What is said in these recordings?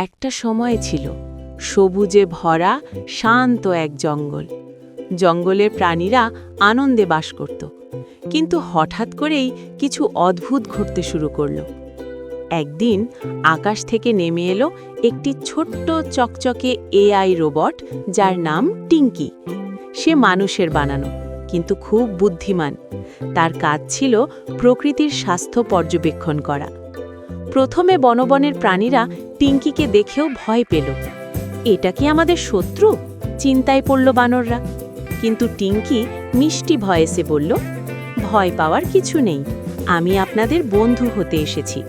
একটা সময় ছিল সবুজে ভরা শান্ত এক জঙ্গল। জঙ্গলের প্রাণীরা আনন্দে বাস করত, কিন্তু হঠাৎ করেই কিছু অদ্ভুত ঘটতে শুরু করল। একদিন আকাশ থেকে নেমে এলো একটি ছোট্ট চকচকে এআই রোবট, যার নাম টিঙ্কি। সে মানুষের বানানো, কিন্তু খুব বুদ্ধিমান। তার কাজ ছিল প্রকৃতির স্বাস্থ্য পর্যবেক্ষণ করা। প্রথমে বনবনের প্রাণীরা টিঙ্কিকে দেখেও ভয় পেল। এটা কি আমাদের শত্রু? চিন্তায় পড়ল বানররা। কিন্তু টিঙ্কি মিষ্টি ভয়েসে বলল, ভয় পাওয়ার কিছু নেই, আমি আপনাদের বন্ধু হতে এসেছি।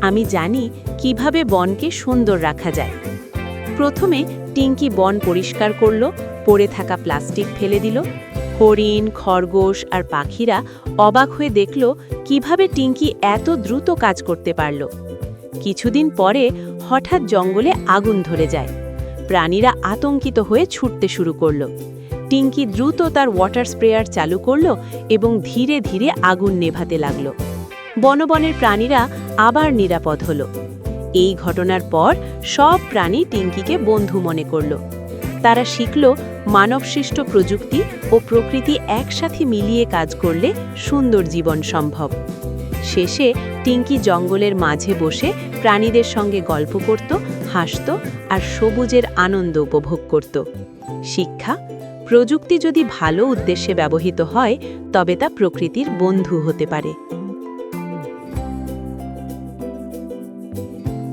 আমি জানি কিভাবে বনকে সুন্দর রাখা যায়। প্রথমে টিঙ্কি বন পরিষ্কার করল, পড়ে থাকা প্লাস্টিক ফেলে দিল। হরিণ, খরগোশ আর পাখিরা অবাক হয়ে দেখল কিভাবে টিঙ্কি এত দ্রুত কাজ করতে পারল। কিছুদিন পরে হঠাৎ জঙ্গলে আগুন ধরে যায়। প্রাণীরা আতঙ্কিত হয়ে ছুটতে শুরু করল। টিঙ্কি দ্রুত তার ওয়াটার স্প্রেয়ার চালু করল এবং ধীরে ধীরে আগুন নেভাতে লাগল। বনবনের প্রাণীরা আবার নিরাপদ হল। এই ঘটনার পর সব প্রাণী টিঙ্কিকে বন্ধু মনে করল। তারা শিখল মানবসৃষ্ট প্রযুক্তি ও প্রকৃতি একসাথে মিলিয়ে কাজ করলে সুন্দর জীবন সম্ভব। শেষে টিঙ্কি জঙ্গলের মাঝে বসে প্রাণীদের সঙ্গে গল্প করত, হাসত আর সবুজের আনন্দ উপভোগ করত। শিক্ষা: প্রযুক্তি যদি ভালো উদ্দেশ্যে ব্যবহৃত হয়, তবে তা প্রকৃতির বন্ধু হতে পারে।